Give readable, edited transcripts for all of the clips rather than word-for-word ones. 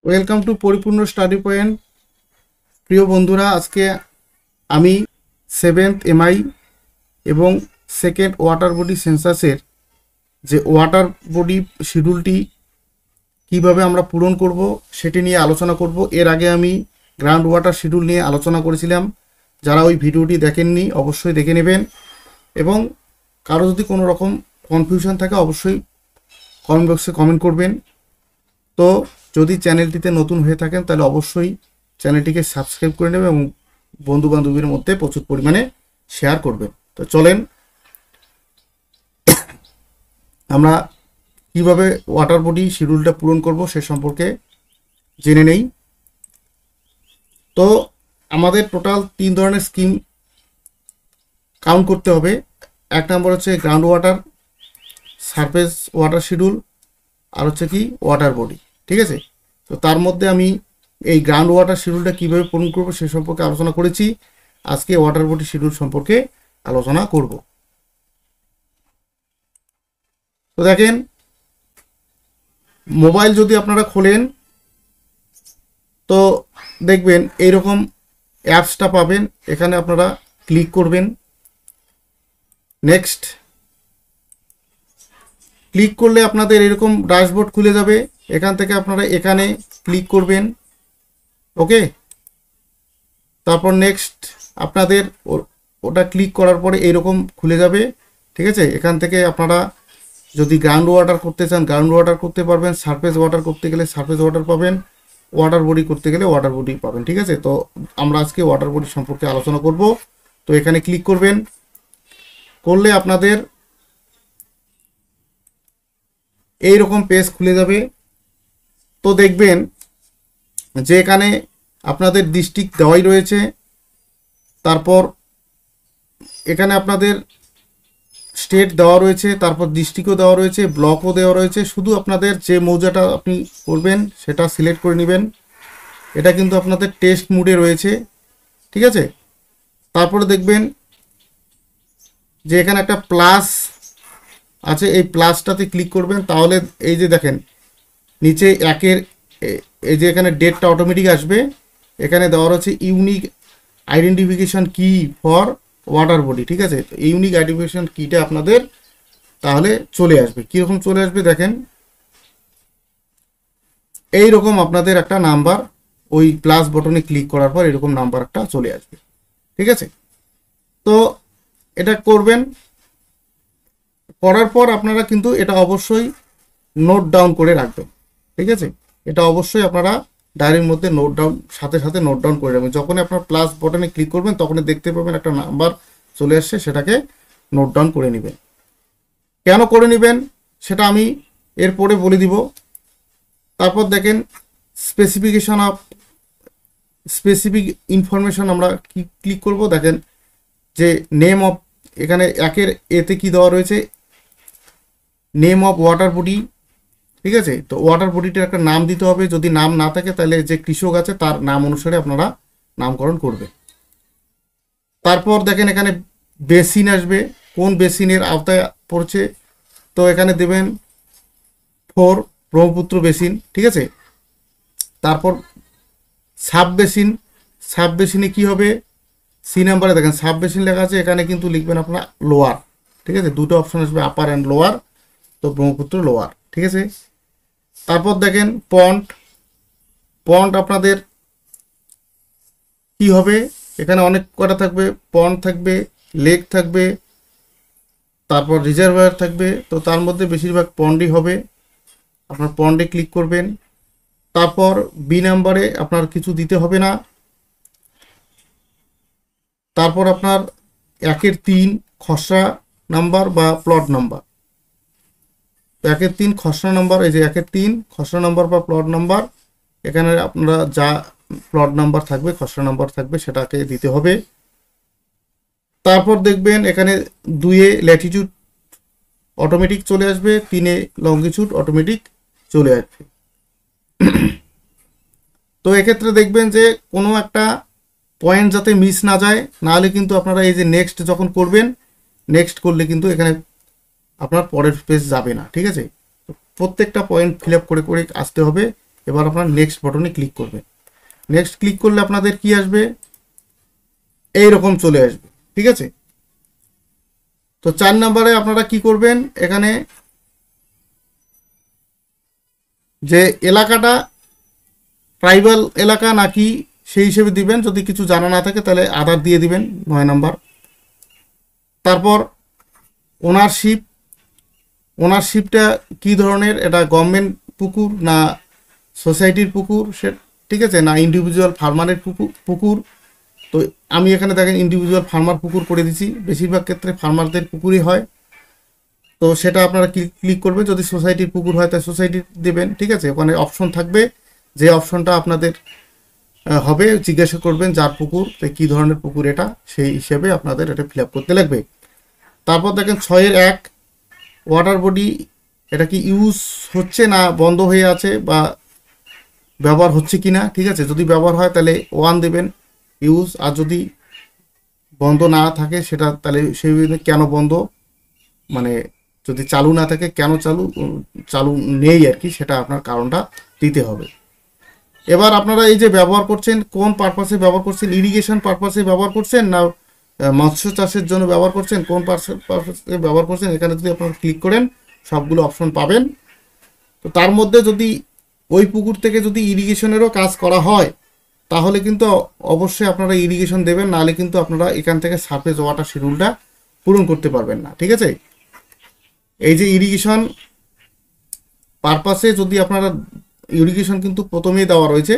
Welcome to পরিপূর্ণ study point. প্রিয় বন্ধুরা, আজকে আমি 7th এমআই এবং সেকেন্ড ওয়াটার বডি সেন্সাসের যে ওয়াটার বডি শিডিউলটি কিভাবে আমরা পূরণ করব সেটি নিয়ে আলোচনা করব। এর আগে আমি গ্রাউন্ড ওয়াটার শিডিউল নিয়ে আলোচনা করেছিলাম। যারা ওই ভিডিওটি দেখেননি অবশ্যই দেখে নেবেন, এবং কারো যদি কোনো রকম কনফিউশন থাকে অবশ্যই কমেন্ট বক্সে কমেন্ট করবেন। তো যদি চ্যানেলটিতে নতুন হয়ে থাকেন তাহলে অবশ্যই চ্যানেলটিকে সাবস্ক্রাইব করে নেবেন এবং বন্ধু বান্ধবীর মধ্যে প্রচুর পরিমাণে শেয়ার করবেন। তো চলেন আমরা কিভাবে ওয়াটার বডি শিডিউলটা পূরণ করব সে সম্পর্কে জেনে নেই। তো আমাদের টোটাল 3 ধরনের স্কিম কাউন্ট করতে হবে। এক নম্বর হচ্ছে ground water, surface water schedule, আর হচ্ছে কি ওয়াটার বডি। ঠিক আছে, তো তার মধ্যে আমি এই গ্রাউন্ড ওয়াটার শিডিউলটা কীভাবে পূরণ করবো সে সম্পর্কে আলোচনা করেছি। আজকে ওয়াটার বডি শিডিউল সম্পর্কে আলোচনা করব। তো দেখেন, মোবাইল যদি আপনারা খোলেন তো দেখবেন এইরকম অ্যাপসটা পাবেন। এখানে আপনারা ক্লিক করবেন, নেক্সট ক্লিক করলে আপনাদের এরকম ড্যাশবোর্ড খুলে যাবে। এখান থেকে আপনারা এখানে ক্লিক করবেন, ওকে। তারপর নেক্সট আপনাদের ওটা ক্লিক করার পরে এরকম খুলে যাবে। ঠিক আছে, এখান থেকে আপনারা যদি গ্রাউন্ড ওয়াটার করতে চান গ্রাউন্ড ওয়াটার করতে পারবেন, সারফেস ওয়াটার করতে গেলে সারফেস ওয়াটার পাবেন, ওয়াটার বডি করতে গেলে ওয়াটার বডি পাবেন। ঠিক আছে, তো আমরা আজকে ওয়াটার বডি সম্পর্কে আলোচনা করব। তো এখানে ক্লিক করবেন, করলে আপনাদের এইরকম পেজ খুলে যাবে। তো দেখবেন যে এখানে আপনাদের ডিস্ট্রিক্ট দেওয়াই রয়েছে, তারপর এখানে আপনাদের স্টেট দেওয়া রয়েছে, তারপর ডিস্ট্রিক্টও দেওয়া রয়েছে, ব্লকও দেওয়া রয়েছে। শুধু আপনাদের যে মৌজাটা আপনি করবেন সেটা সিলেক্ট করে নেবেন। এটা কিন্তু আপনাদের টেস্ট মুডে রয়েছে। ঠিক আছে, তারপরে দেখবেন যে এখানে একটা প্লাস আছে, এই প্লাসটাতে ক্লিক করবেন। তাহলে এই যে দেখেন নিচে একের এই যে এখানে ডেটটা অটোমেটিক আসবে। এখানে দেওয়া রয়েছে ইউনিক আইডেন্টিফিকেশন কি ফর ওয়াটার বডি। ঠিক আছে, তো ইউনিক আইডেন্টিফিকেশন কিটা আপনাদের তাহলে চলে আসবে। কীরকম চলে আসবে দেখেন, এই রকম আপনাদের একটা নাম্বার ওই প্লাস বটনে ক্লিক করার পর এরকম নাম্বার একটা চলে আসবে। ঠিক আছে, তো এটা করবেন। করার পর আপনারা কিন্তু এটা অবশ্যই নোট ডাউন করে রাখবেন। ঠিক আছে, এটা অবশ্যই আপনারা ডায়েরির মধ্যে নোট ডাউন সাথে সাথে নোট ডাউন করে রাখবেন। যখনই আপনার প্লাস বটনে ক্লিক করবেন তখনই দেখতে পাবেন একটা নাম্বার চলে আসছে, সেটাকে নোট ডাউন করে নেবেন। কেন করে নেবেন সেটা আমি এরপরে বলে দিব। তারপর দেখেন স্পেসিফিকেশন অফ স্পেসিফিক ইনফরমেশন আমরা কি ক্লিক করব। দেখেন যে নেম অফ, এখানে একের এতে কি দেওয়া রয়েছে, নেম অফ ওয়াটার বডি। ঠিক আছে, তো ওয়াটার বডিটার একটা নাম দিতে হবে। যদি নাম না থাকে তাহলে যে কৃষক আছে তার নাম অনুসারে আপনারা নামকরণ করবে। তারপর দেখেন এখানে বেসিন আসবে, কোন বেসিনের আওতায় পড়ছে। তো এখানে দেবেন 4 ব্রহ্মপুত্র বেসিন। ঠিক আছে, তারপর সাব বেসিন, সাব বেসিনে কী হবে, সি নাম্বারে দেখেন সাব বেসিন লেখা আছে, এখানে কিন্তু লিখবেন আপনার লোয়ার। ঠিক আছে, দুটো অপশন আসবে, আপার অ্যান্ড লোয়ার। তো ব্রহ্মপুত্র লোয়ার। ঠিক আছে, তারপর দেখেন পন্ড, পন্ড আপনাদের কি হবে, এখানে অনেক কটা থাকবে, পন্ড থাকবে, লেক থাকবে, তারপর রিজার্ভার থাকবে। তো তার মধ্যে বেশিরভাগ পন্ডই হবে, আপনার পন্ডে ক্লিক করবেন। তারপর বি নাম্বারে আপনার কিছু দিতে হবে না। তারপর আপনার 1-3 খসড়া নাম্বার বা প্লট নাম্বার, 1-3 খসড়া নাম্বার, এই যে 1-3 খসড়া নাম্বার বা প্লট নাম্বার, এখানে আপনারা যা প্লট নাম্বার থাকবে খসড়া নাম্বার থাকবে সেটাকে দিতে হবে। তারপর দেখবেন এখানে 2-এ ল্যাটিটিউড অটোমেটিক চলে আসবে, 3-এ লঙ্গিটিউড অটোমেটিক চলে আসবে। তো এক্ষেত্রে দেখবেন যে কোনো একটা পয়েন্ট যাতে মিস না যায়, নাহলে কিন্তু আপনারা এই যে নেক্সট যখন করবেন, নেক্সট করলে কিন্তু এখানে আপনার পরের পেজ যাবে না। ঠিক আছে, প্রত্যেকটা পয়েন্ট ফিল আপ করে করে আসতে হবে, এবার আপনার নেক্সট বাটনে ক্লিক করবেন। নেক্সট ক্লিক করলে আপনাদের কি আসবে, এই রকম চলে আসবে। ঠিক আছে, তো 4 নম্বরে আপনারা কি করবেন, এখানে যে এলাকাটা ট্রাইবাল এলাকা নাকি সেই হিসেবে দিবেন, যদি কিছু জানা না থাকে তাহলে আধার দিয়ে দিবেন 9 নম্বর। তারপর ওনারশিপটা কি ধরনের, এটা গভর্নমেন্ট পুকুর না সোসাইটির পুকুর, সে ঠিক আছে, না ইন্ডিভিজুয়াল ফার্মারের পুকুর। তো আমি এখানে দেখেন ইন্ডিভিজুয়াল ফার্মার পুকুর করে দিচ্ছি, বেশিরভাগ ক্ষেত্রে ফার্মারদের পুকুরই হয়। তো সেটা আপনারা ক্লিক করবেন, যদি সোসাইটির পুকুর হয় তাই সোসাইটি দেবেন। ঠিক আছে, ওখানে অপশন থাকবে, যে অপশনটা আপনাদের হবে জিজ্ঞাসা করবেন যার পুকুর, কী ধরনের পুকুর এটা, সেই হিসেবে আপনাদের এটা ফিল আপ করতে লাগবে। তারপর দেখেন 6-1 ওয়াটার বডি, এটা কি ইউজ হচ্ছে না বন্ধ হয়ে আছে বা ব্যবহার হচ্ছে কি না। ঠিক আছে, যদি ব্যবহার হয় তাহলে 1 দেবেন ইউজ, আর যদি বন্ধ না থাকে সেটা তাহলে সেই কেন বন্ধ, মানে যদি চালু না থাকে কেন চালু নেই আর কি, সেটা আপনার কারণটা দিতে হবে। এবার আপনারা এই যে ব্যবহার করছেন, কোন পারপাসে ব্যবহার করছেন, ইরিগেশন পারপাসে ব্যবহার করছেন না মৎস্য চাষের জন্য ব্যবহার করছেন, কোন পারপাসে ব্যবহার করছেন, এখানে যদি আপনারা ক্লিক করেন সবগুলো অপশন পাবেন। তো তার মধ্যে যদি ওই পুকুর থেকে যদি ইরিগেশনেরও কাজ করা হয় তাহলে কিন্তু অবশ্যই আপনারা ইরিগেশন দেবেন, নাহলে কিন্তু আপনারা এখান থেকে সারফেস ওয়াটার শিডিউলটা পূরণ করতে পারবেন না। ঠিক আছে, এই যে ইরিগেশন পারপাসে যদি আপনারা, ইরিগেশন কিন্তু প্রথমেই দেওয়া রয়েছে,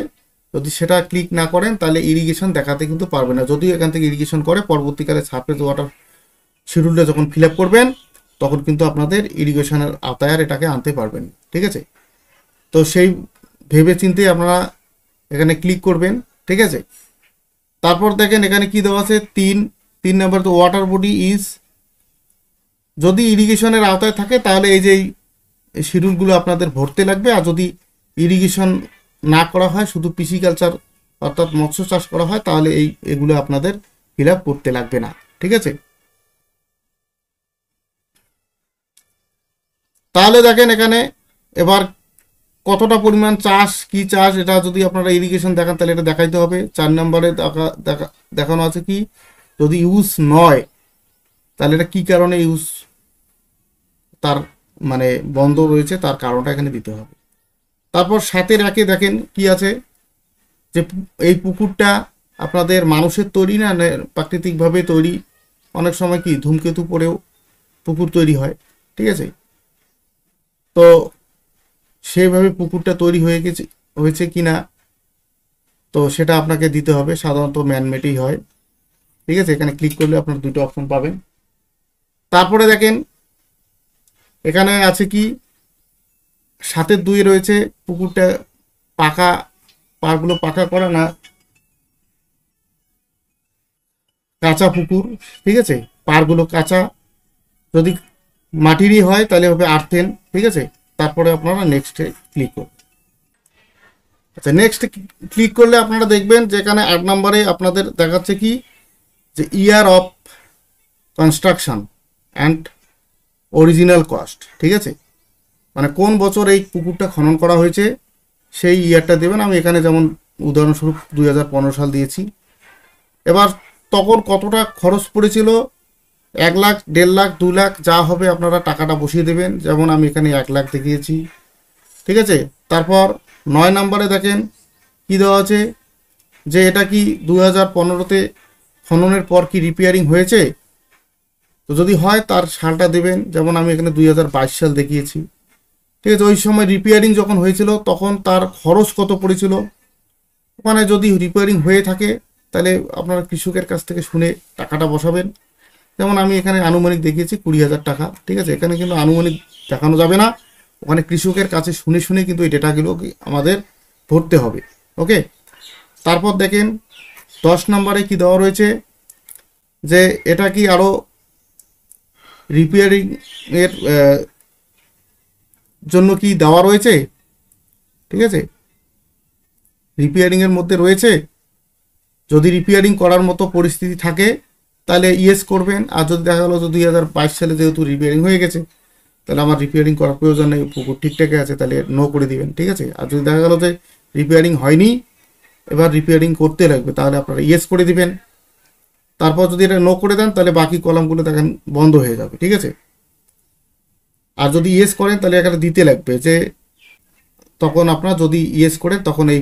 যদি সেটা ক্লিক না করেন তাহলে ইরিগেশন দেখাতে কিন্তু পারবে না। যদিও এখান থেকে ইরিগেশন করে, পরবর্তীকালে সারফেস ওয়াটার শিডিউলটা যখন ফিল আপ করবেন তখন কিন্তু আপনাদের ইরিগেশনের আওতায় আর এটাকে আনতে পারবেন। ঠিক আছে, তো সেই ভেবে চিন্তে আপনারা এখানে ক্লিক করবেন। ঠিক আছে, তারপর দেখেন এখানে কি দেওয়া আছে, 3 নম্বর, তো ওয়াটার বডি ইজ, যদি ইরিগেশনের আওতায় থাকে তাহলে এই যে শিডিউলগুলো আপনাদের ভরতে লাগবে, আর যদি ইরিগেশন না করা হয়, শুধু পিসিকালচার অর্থাৎ মৎস্য চাষ করা হয়, তাহলে এগুলো আপনাদের ফিল আপ করতে লাগবে না। ঠিক আছে, তাহলে দেখেন এখানে এবার কতটা পরিমাণ চাষ, কি চাষ, এটা যদি আপনারা ইরিগেশন দেখান তাহলে এটা দেখাইতে হবে। 4 নম্বরে দেখানো আছে কি, যদি ইউজ নয় তাহলে এটা কি কারণে ইউজ, তার মানে বন্ধ রয়েছে, তার কারণটা এখানে দিতে হবে। তারপর 7-1 দেখেন কি আছে, যে এই পুকুরটা আপনাদের মানুষের তৈরি না প্রাকৃতিকভাবে তৈরি। অনেক সময় কি ধূমকেতু পড়েও পুকুর তৈরি হয়। ঠিক আছে, তো সেইভাবে পুকুরটা তৈরি হয়েছে কি না, তো সেটা আপনাকে দিতে হবে, সাধারণত ম্যানমেডই হয়। ঠিক আছে, এখানে ক্লিক করলে আপনার দুটো অপশন পাবেন। তারপরে দেখেন এখানে আছে কি, 7-2 রয়েছে পুকুরটা পাকা, পাড়গুলো পাকা করা না কাঁচা পুকুর। ঠিক আছে, পাড়গুলো কাঁচা, যদি মাটিরই হয় তাহলে হবে আর্থেন। ঠিক আছে, তারপরে আপনারা নেক্সটে ক্লিক করুন। আচ্ছা, নেক্সট ক্লিক করলে আপনারা দেখবেন যে এখানে 8 নম্বরে আপনাদের দেখাচ্ছে কি, যে year of construction and original cost. ঠিক আছে, মানে কোন বছর এই পুকুরটা খনন করা হয়েছে সেই ইয়ারটা দেবেন। আমি এখানে যেমন উদাহরণস্বরূপ 2015 সাল দিয়েছি। এবার তখন কতটা খরচ পড়েছিল, 1 লাখ, 1.5 লাখ, 2 লাখ, যা হবে আপনারা টাকাটা বসিয়ে দেবেন। যেমন আমি এখানে 1 লাখ দেখিয়েছি। ঠিক আছে, তারপর 9 নম্বরে দেখেন কি দেওয়া আছে, যে এটা কি 2015-তে খননের পর কি রিপেয়ারিং হয়েছে, তো যদি হয় তার সালটা দেবেন। যেমন আমি এখানে 2022 সাল দেখিয়েছি। ঠিক আছে, ওই সময় রিপেয়ারিং যখন হয়েছিল তখন তার খরচ কত পড়েছিল, ওখানে যদি রিপেয়ারিং হয়ে থাকে তাহলে আপনারা কৃষকের কাছ থেকে শুনে টাকাটা বসাবেন। যেমন আমি এখানে আনুমানিক দেখিয়েছি 20,000 টাকা। ঠিক আছে, এখানে কিন্তু আনুমানিক দেখানো যাবে না, ওখানে কৃষকের কাছে শুনে কিন্তু এই ডেটাগুলো আমাদের ভরতে হবে। ওকে, তারপর দেখেন 10 নম্বরে কি দেওয়া রয়েছে, যে এটা কি আরও রিপেয়ারিং এর জন্য কি দেওয়া রয়েছে। ঠিক আছে, রিপেয়ারিং এর মধ্যে রয়েছে, যদি রিপেয়ারিং করার মতো পরিস্থিতি থাকে তাহলে ইয়েস করবেন। আর যদি দেখা গেলো 2022 সালে যেহেতু রিপেয়ারিং হয়ে গেছে তাহলে আমার রিপেয়ারিং করার প্রয়োজন নেই, পুকুর ঠিকঠাক আছে, তাহলে নো করে দিবেন। ঠিক আছে, আর যদি দেখা গেল যে রিপেয়ারিং হয়নি, এবার রিপেয়ারিং করতে লাগবে, তাহলে আপনারা ইয়েস করে দিবেন। তারপর যদি এটা নো করে দেন তাহলে বাকি কলামগুলো দেখেন বন্ধ হয়ে যাবে। ঠিক আছে, আর যদি ইয়েস করেন তাহলে এখানে দিতে লাগবে যে, তখন আপনারা যদি ইয়েস করেন তখন এই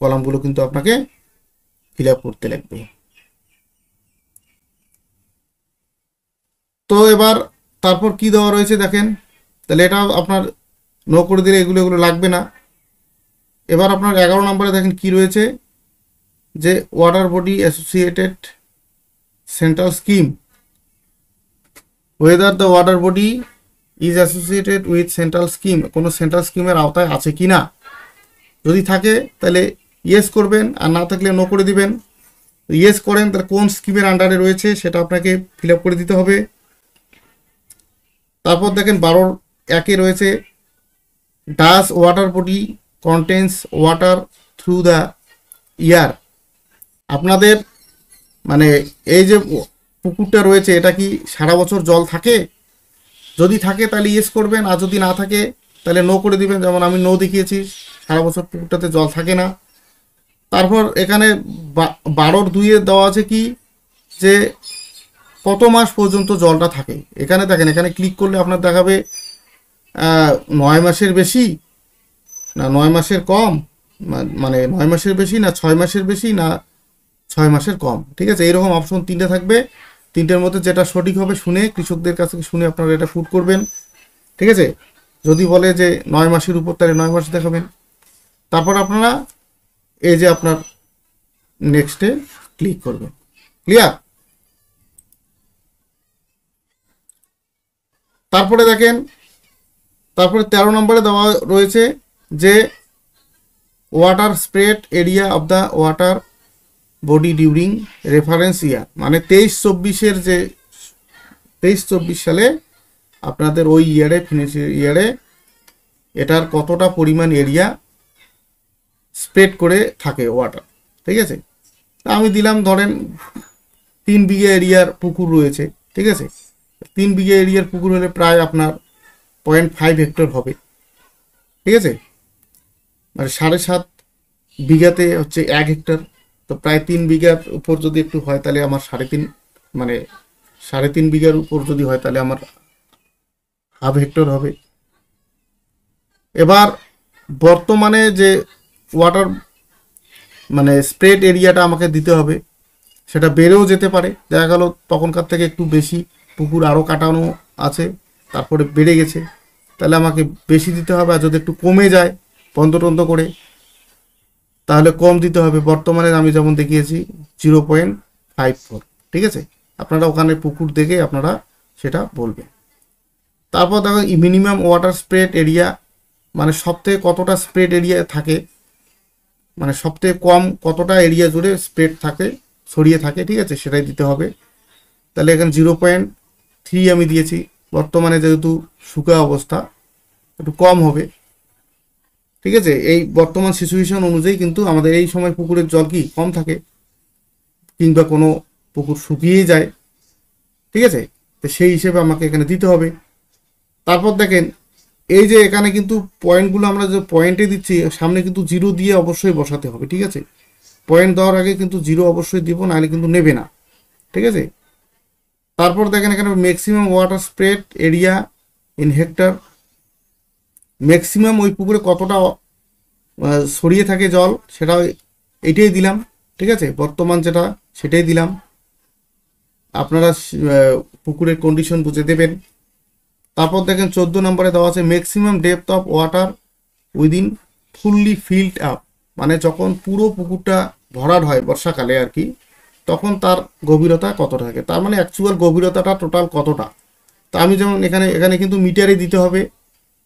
কলামগুলো কিন্তু আপনাকে ফিল আপ করতে লাগবে। তো এবার তারপর কি দেওয়া রয়েছে দেখেন, তাহলে এটা আপনার নো করে দিলে এগুলো লাগবে না। এবার আপনার 11 নম্বরে দেখেন কি রয়েছে, যে water body associated central scheme, whether the water body is associated with central scheme, কোনো সেন্ট্রাল স্কিমের আওতায় আছে কি না। যদি থাকে তাহলে ইয়েস করবেন, আর না থাকলে নো করে দিবেন। ইয়েস করেন তাহলে কোন স্কিমের আন্ডারে রয়েছে সেটা আপনাকে ফিল আপ করে দিতে হবে। তারপর দেখেন 12-1 রয়েছে, does water body contains water through the year, আপনাদের মানে এই যে পুকুরটা রয়েছে এটা কি সারা বছর জল থাকে, যদি থাকে তাহলে ইয়েস করবেন, আর যদি না থাকে তাহলে নো করে দিবেন। যেমন আমি নো দেখিয়েছি, সারা বছর পুকুরটাতে জল থাকে না। তারপর এখানে 12-2 দেওয়া আছে কি, যে কত মাস পর্যন্ত জলটা থাকে। এখানে দেখেন, এখানে ক্লিক করলে আপনার দেখাবে 9 মাসের বেশি না 9 মাসের কম, মানে 9 মাসের বেশি না 6 মাসের বেশি না 6 মাসের কম। ঠিক আছে, এইরকম অপশন 3টে থাকবে, 3টের মধ্যে যেটা সঠিক হবে শুনে কৃষকদের কাছ থেকে শুনে আপনারা এটা পুট করবেন। ঠিক আছে, যদি বলে যে 9 মাসের উপর তাহলে 9 মাস দেখাবেন। তারপর আপনারা এই যে আপনার নেক্সটে ক্লিক করবেন। ক্লিয়ার? তারপরে দেখেন, তারপরে 13 নম্বরে দেওয়া রয়েছে যে water spread area of the water body during reference year, মানে 23-24 যে 23-24 সালে আপনাদের ওই ইয়ারে ফিনান্সিয়াল ইয়ারে এটার কতটা পরিমাণ এরিয়া স্প্রেড করে থাকে ওয়াটার। ঠিক আছে, আমি দিলাম ধরেন 3 বিঘা এরিয়ার পুকুর রয়েছে। ঠিক আছে, 3 বিঘা এরিয়ার পুকুর হলে প্রায় আপনার 0.5 হেক্টর হবে। ঠিক আছে, মানে 7.5 বিঘাতে হচ্ছে 1 হেক্টর, তো প্রায় 3 বিঘার উপর যদি একটু হয় তাহলে আমার 3.5 মানে 3.5 বিঘার উপর যদি হয় তাহলে আমার হাফ হেক্টর হবে। এবার বর্তমানে যে ওয়াটার মানে স্প্রেড এরিয়াটা আমাকে দিতে হবে, সেটা বেড়েও যেতে পারে। দেখা গেল তখনকার থেকে একটু বেশি পুকুর আরও কাটানো আছে, তারপরে বেড়ে গেছে, তাহলে আমাকে বেশি দিতে হবে। আর যদি একটু কমে যায় বন্ধ টন্ধ করে তাহলে কম দিতে হবে। বর্তমানে আমি যেমন দেখিয়েছি 0.54। ঠিক আছে, আপনারা ওখানে পুকুর দেখে আপনারা সেটা বলবেন। তারপর দেখো মিনিমাম ওয়াটার স্প্রেড এরিয়া, মানে সবথেকে কতটা স্প্রেড এরিয়া থাকে, মানে সবথেকে কম কতটা এরিয়া জুড়ে স্প্রেড থাকে, ছড়িয়ে থাকে। ঠিক আছে, সেটাই দিতে হবে। তাহলে এখানে 0.3 আমি দিয়েছি, বর্তমানে যেহেতু শুকা অবস্থা একটু কম হবে। ঠিক আছে, এই বর্তমান সিচুয়েশন অনুযায়ী কিন্তু আমাদের এই সময় পুকুরের জল কি কম থাকে, কিংবা কোনো পুকুর শুকিয়ে যায়। ঠিক আছে, তো সেই হিসেবে আমাকে এখানে দিতে হবে। তারপর দেখেন এই যে এখানে কিন্তু পয়েন্টগুলো আমরা যে পয়েন্টে দিচ্ছি সামনে কিন্তু 0 দিয়ে অবশ্যই বসাতে হবে। ঠিক আছে, পয়েন্ট দেওয়ার আগে কিন্তু 0 অবশ্যই দিব, নাহলে কিন্তু নেবে না। ঠিক আছে, তারপর দেখেন এখানে maximum water spread area in hectare, maximum ওই পুকুরে কতটা ছড়িয়ে থাকে জল সেটা এটাই দিলাম। ঠিক আছে, বর্তমান যেটা সেটাই দিলাম। আপনারা পুকুরের কন্ডিশন বুঝে দেবেন। তারপর দেখেন 14 নম্বরে দেওয়া আছে maximum depth of water within fully filled up, মানে যখন পুরো পুকুরটা ভরাট হয় বর্ষাকালে আর কি, তখন তার গভীরতা কতটা থাকে, তার মানে অ্যাকচুয়াল গভীরতাটা টোটাল কতটা। তা আমি যেমন এখানে কিন্তু মিটারে দিতে হবে,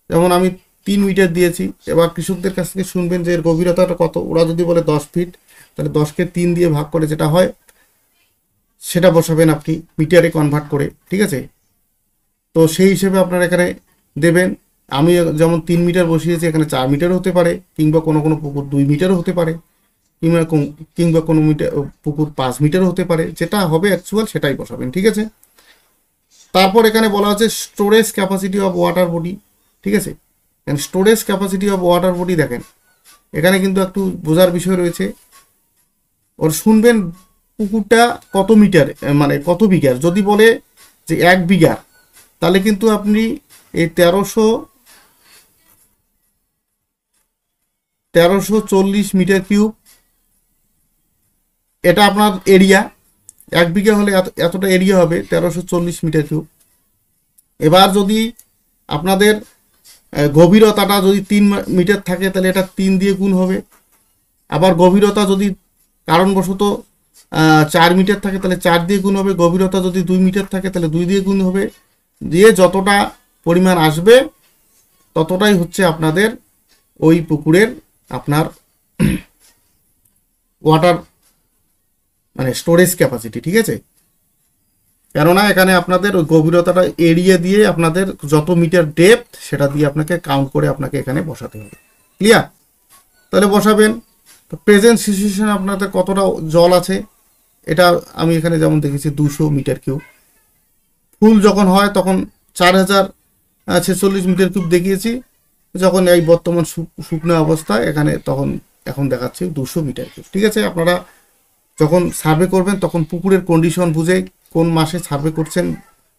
যেমন আমি 3 মিটার দিয়েছি। এবার কৃষকদের কাছ থেকে শুনবেন যে এর গভীরতাটা কত। ওরা যদি বলে 10 ফিট, তাহলে 10কে 3 দিয়ে ভাগ করে যেটা হয় সেটা বসাবেন আপনি মিটারে কনভার্ট করে। ঠিক আছে, তো সেই হিসেবে আপনারা এখানে দেবেন। আমি যেমন 3 মিটার বসিয়েছি, এখানে 4 মিটারও হতে পারে, কিংবা কোনো কোনো পুকুর 2 মিটারও হতে পারে, কিংবা কোনো পুকুর 5 মিটারও হতে পারে। যেটা হবে অ্যাকচুয়াল সেটাই বসাবেন। ঠিক আছে, তারপর এখানে বলা হচ্ছে storage capacity of water body, ঠিক আছে। Storage capacity of water body দেখেন, এখানে কিন্তু একটু বোঝার বিষয় রয়েছে। ওর শুনবেন পুকুরটা কত মিটার, মানে কত বিঘার। যদি বলে যে 1 বিঘা, তাহলে কিন্তু আপনি এই 1340 মিটার কিউব, এটা আপনার এরিয়া। 1 বিঘা হলে এতটা এরিয়া হবে 1340 মিটার কিউব। এবার যদি আপনাদের গভীরতাটা যদি 3 মিটার থাকে, তাহলে এটা 3 দিয়ে গুণ হবে। আবার গভীরতা যদি কারণবশত 4 মিটার থাকে, তাহলে 4 দিয়ে গুণ হবে। গভীরতা যদি 2 মিটার থাকে, তাহলে 2 দিয়ে গুণ হবে। দিয়ে যতটা পরিমাণ আসবে ততটাই হচ্ছে আপনাদের ওই পুকুরের আপনার ওয়াটার মানে স্টোরেজ ক্যাপাসিটি, ঠিক আছে। কেননা এখানে আপনাদের ওই গভীরতাটা এরিয়া দিয়ে আপনাদের যত মিটার ডেপথ সেটা দিয়ে আপনাকে কাউন্ট করে আপনাকে এখানে বসাতে হবে। ক্লিয়ার? তাহলে বসাবেন। তো প্রেজেন্ট সিচুয়েশন আপনাদের কতটা জল আছে, এটা আমি এখানে যেমন দেখেছি 200 মিটার কিউব। ফুল যখন হয় তখন 4046 মিটার কিউব দেখিয়েছি। যখন এই বর্তমান শুকনো অবস্থায় এখানে তখন এখন দেখাচ্ছি 200 মিটার কিউব, ঠিক আছে। আপনারা যখন সার্ভে করবেন তখন পুকুরের কন্ডিশন বুঝে কোন মাসে সার্ভে করছেন,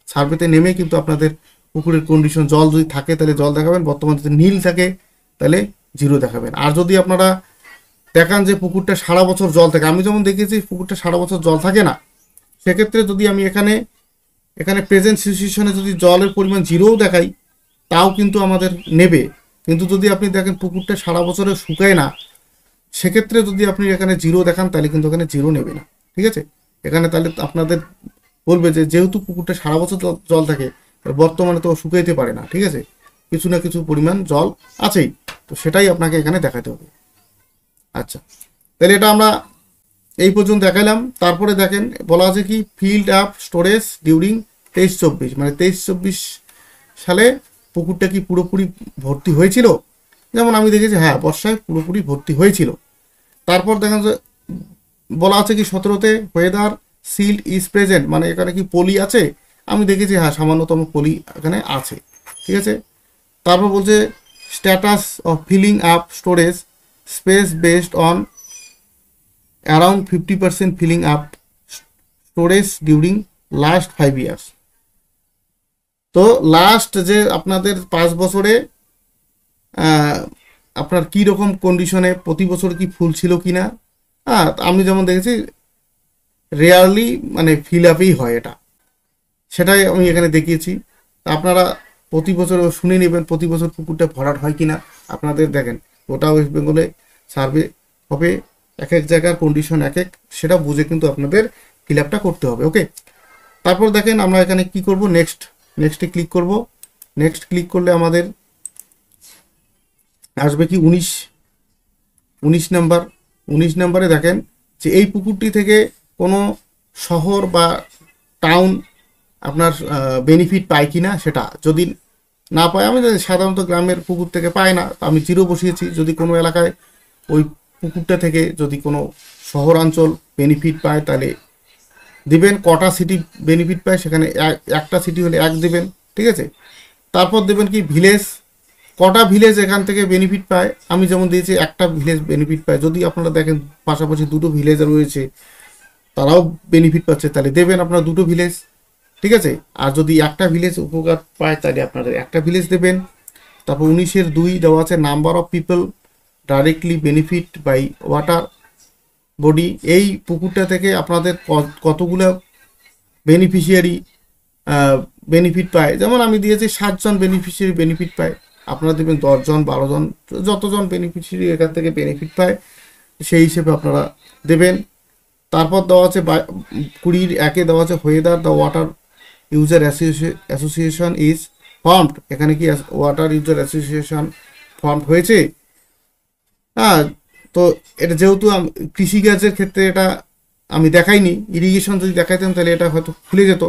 সার্ভেতে নেমে কিন্তু আপনাদের পুকুরের কন্ডিশন, জল যদি থাকে তাহলে জল দেখাবেন, বর্তমানে যদি নীল থাকে তাহলে 0 দেখাবেন। আর যদি আপনারা দেখান যে পুকুরটা সারা বছর জল থাকে, আমি যেমন দেখেছি পুকুরটা সারা বছর জল থাকে না, সেক্ষেত্রে যদি আমি এখানে প্রেজেন্ট সিচুয়েশনে যদি জলের পরিমাণ 0ও দেখাই তাও কিন্তু আমাদের নেবে। কিন্তু যদি আপনি দেখেন পুকুরটা সারা বছরে শুকায় না, সেক্ষেত্রে যদি আপনি এখানে 0 দেখান তাহলে কিন্তু এখানে 0 নেবে না, ঠিক আছে। এখানে তাহলে আপনাদের বলবে যে যেহেতু পুকুরটা সারা বছর জল থাকে, বর্তমানে তো শুকাইতে পারে না, ঠিক আছে, কিছু না কিছু পরিমাণ জল আছেই, তো সেটাই আপনাকে এখানে দেখাতে হবে। আচ্ছা, তাহলে এটা আমরা এই পর্যন্ত দেখালাম। তারপরে দেখেন বলা আছে কি ফিল্ড আপ স্টোরেজ ডিউরিং 23-24, মানে 23-24 সালে পুকুরটা কি পুরোপুরি ভর্তি হয়েছিল। যেমন আমি দেখেছি হ্যাঁ বর্ষায় পুরোপুরি ভর্তি হয়েছিল। তারপর দেখেন যে বলা আছে কি 17তে ওয়েদার সিল্ড ইজ প্রেজেন্ট, মানে এখানে কি পলি আছে। আমি দেখেছি হ্যাঁ সামান্যতম পলি এখানে আছে, ঠিক আছে। তারপর বলছে status of filling up storage space based on around 50% filling up storage during last 5 years. তো লাস্ট যে আপনাদের 5 বছরে আপনার কি রকম কন্ডিশনে প্রতি বছর কি ফুল ছিল কিনা। হ্যাঁ, আমি যেমন দেখেছি রেয়ারলি মানে ফিল আপই হয়, এটা সেটাই আমি এখানে দেখিয়েছি। আপনারা প্রতি বছর শুনে নেবেন প্রতি বছর পুকুরটা ভরাট হয় কিনা। আপনাদের দেখেন গোটা ওয়েস্ট বেঙ্গলে সার্ভে হবে, এক এক জায়গার কন্ডিশন এক এক, সেটা বুঝে কিন্তু আপনাদের ফিল আপটা করতে হবে। ওকে, তারপর দেখেন আমরা এখানে কি করব, নেক্সটে ক্লিক করব। নেক্সট ক্লিক করলে আমাদের আসবে কি 19 নাম্বার। 19 নাম্বারে দেখেন যে এই পুকুরটি থেকে কোনো শহর বা টাউন আপনার বেনিফিট পায় কি না, সেটা যদি না পায়, আমি সাধারণত গ্রামের পুকুর থেকে পায় না, আমি 0 বসিয়েছি। যদি কোনো এলাকায় ওই পুকুরটা থেকে যদি কোনো শহরাঞ্চল বেনিফিট পায় তাহলে দেবেন। কটা সিটি বেনিফিট পায় সেখানে একটা সিটি হলে 1 দেবেন, ঠিক আছে। তারপর দেবেন কি ভিলেজ, কটা ভিলেজ এখান থেকে বেনিফিট পায়। আমি যেমন দিয়েছি একটা ভিলেজ বেনিফিট পায়। যদি আপনারা দেখেন পাশাপাশি 2টো ভিলেজ রয়েছে তারাও বেনিফিট পাচ্ছে তাহলে দেবেন আপনারা 2টো ভিলেজ, ঠিক আছে। আর যদি একটা ভিলেজ উপকার পায় তাহলে আপনারা একটা ভিলেজ দেবেন। তারপর 19-2 দেওয়া আছে number of people directly benefit by water body. এই পুকুরটা থেকে আপনাদের কতগুলো বেনিফিশিয়ারি বেনিফিট পায়। যেমন আমি দিয়েছি 7 জন বেনিফিশিয়ারি বেনিফিট পায়, আপনারা দেবেন 10 জন 12 জন, যতজন বেনিফিশিয়ারি এখান থেকে বেনিফিট পায় সেই হিসেবে আপনারা দেবেন। তারপর দেওয়া আছে 20-1 দেওয়া আছে whether the water user association is formed. এখানে কি ওয়াটার ইউজার অ্যাসোসিয়েশন ফর্ম হয়েছে। হ্যাঁ, তো এটা যেহেতু কৃষিকাজের ক্ষেত্রে এটা আমি দেখাইনি, ইরিগেশন যদি দেখাইতাম তাহলে এটা হয়তো খুলে যেত।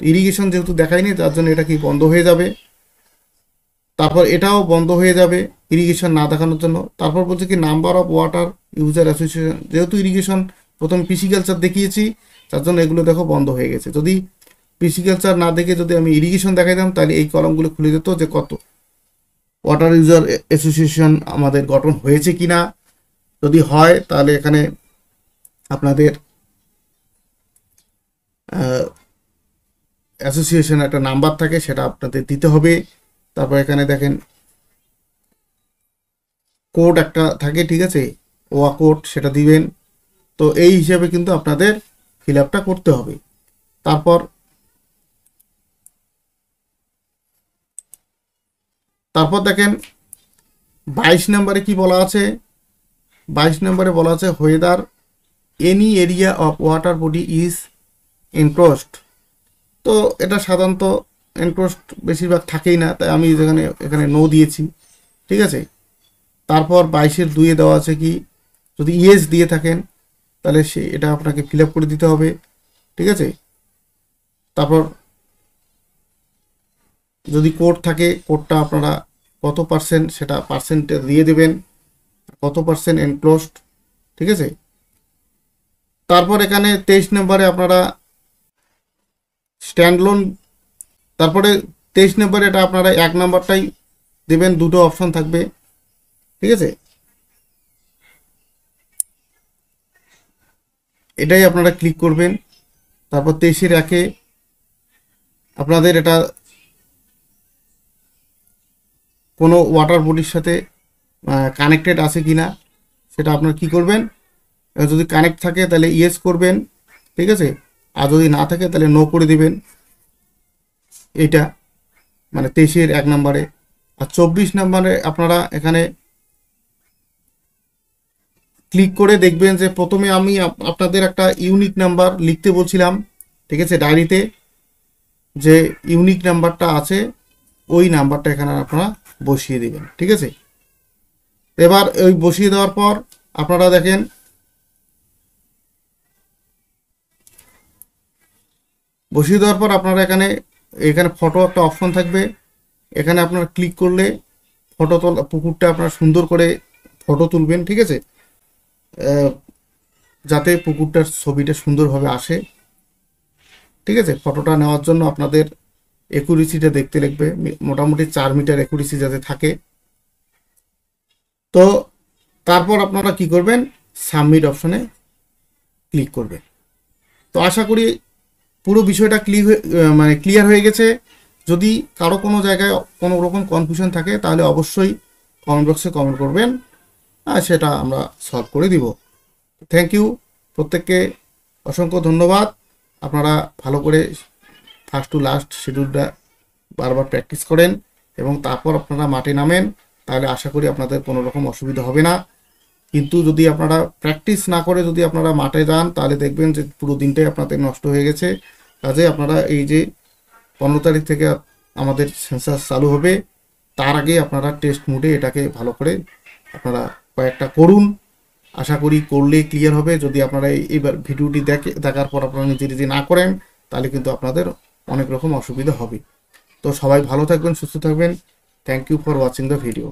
ইরিগেশন যেহেতু দেখাইনি তার জন্য এটা কি বন্ধ হয়ে যাবে। তারপর এটাও বন্ধ হয়ে যাবে ইরিগেশন না দেখানোর জন্য। তারপর বলছে কি number of water user association, যেহেতু ইরিগেশন প্রথম পিসিকালচার দেখিয়েছি তার জন্য এগুলো দেখো বন্ধ হয়ে গেছে। যদি পিসিকালচার না দেখে যদি আমি ইরিগেশন দেখাইতাম তাহলে এই কলমগুলো খুলে যেত যে কত ওয়াটার ইউজার অ্যাসোসিয়েশন আমাদের গঠন হয়েছে কিনা। যদি হয় তাহলে এখানে আপনাদের অ্যাসোসিয়েশন একটা নাম্বার থাকে, সেটা আপনাদের দিতে হবে। তারপর এখানে দেখেন কোড একটা থাকে, ঠিক আছে, ওয়া কোড, সেটা দিবেন। তো এই হিসাবে কিন্তু আপনাদের ফিল আপটা করতে হবে। তারপর দেখেন 22 নম্বরে কি বলা আছে। 22 নম্বরে বলা আছে whether any area of water body is enclosed. তো এটা সাধারণত এনক্লোজড বেশিরভাগ থাকেই না, তাই আমি এখানে নো দিয়েছি, ঠিক আছে। তারপর 22-এর 2-এ দেওয়া আছে কি, যদি ইয়েস দিয়ে থাকেন তাহলে এটা আপনাকে ফিল আপ করে দিতে হবে, ঠিক আছে। তারপর যদি কোড থাকে, কোডটা আপনারা কত পার্সেন্ট সেটা পার্সেন্টে দিয়ে দেবেন, কত পার্সেন্ট এনক্লোজড, ঠিক আছে। তারপর এখানে 23 নম্বরে আপনারা স্ট্যান্ডলোন, তারপরে 23 নম্বরে এটা আপনারা 1 নম্বরটাই দেবেন, দুটো অপশন থাকবে, ঠিক আছে। এটাই আপনারা ক্লিক করবেন। তারপর 23-এর 1-এ আপনাদের এটা কোনো ওয়াটার বডির সাথে কানেক্টেড আছে কি না সেটা আপনারা কি করবেন, যদি কানেক্ট থাকে তাহলে ইয়েস করবেন, ঠিক আছে। আর যদি না থাকে তাহলে নো করে দিবেন। এটা মানে 23-এর 1 নম্বরে। আর 24 নম্বরে আপনারা এখানে ক্লিক করে দেখবেন যে প্রথমে আমি আপনাদের একটা ইউনিক নাম্বার লিখতে বলছিলাম, ঠিক আছে, ডায়েরিতে যে ইউনিক নাম্বারটা আছে ওই নাম্বারটা এখানে আপনারা বসিয়ে দিবেন, ঠিক আছে। এবার ওই বসিয়ে দেওয়ার পর আপনারা দেখেন আপনারা এখানে ফটো একটা অপশন থাকবে, এখানে আপনারা ক্লিক করলে ফটো পুকুরটা আপনারা সুন্দর করে ফটো তুলবেন, ঠিক আছে, যাতে পুকুরটার ছবিটা সুন্দরভাবে আসে, ঠিক আছে। ফটোটা নেওয়ার জন্য আপনাদের অ্যাকুরেসিটা দেখতে লাগবে, মোটামুটি 4 মিটার অ্যাকুরেসি যাতে থাকে। তো তারপর আপনারা কি করবেন, সাবমিট অপশনে ক্লিক করবেন। তো আশা করি পুরো বিষয়টা ক্লিয়ার হয়ে গেছে। যদি কারো কোনো জায়গায় কোনো রকম কনফিউশন থাকে তাহলে অবশ্যই কমেন্ট বক্সে কমেন্ট করবেন, আর সেটা আমরা সলভ করে দিব। থ্যাংক ইউ, প্রত্যেককে অসংখ্য ধন্যবাদ। আপনারা ভালো করে ফার্স্ট টু লাস্ট শিডিউলটা বারবার প্র্যাকটিস করেন এবং তারপর আপনারা মাঠে নামেন, তাহলে আশা করি আপনাদের কোনো রকম অসুবিধা হবে না। কিন্তু যদি আপনারা প্র্যাকটিস না করে যদি আপনারা মাঠে যান তাহলে দেখবেন যে পুরো দিনটাই আপনাদের নষ্ট হয়ে গেছে। কাজে আপনারা এই যে 15 তারিখ থেকে আমাদের সেন্সাস চালু হবে, তার আগে আপনারা টেস্ট মোডে এটাকে ভালো করে আপনারা কয়েকটা করুন। আশা করি করলে ক্লিয়ার হবে। যদি আপনারা এইবার ভিডিওটি দেখার পর আপনারা নিজে না করেন তাহলে কিন্তু আপনাদের অনেক রকম অসুবিধা হবে। তো সবাই ভালো থাকবেন, সুস্থ থাকবেন। Thank you for watching the video.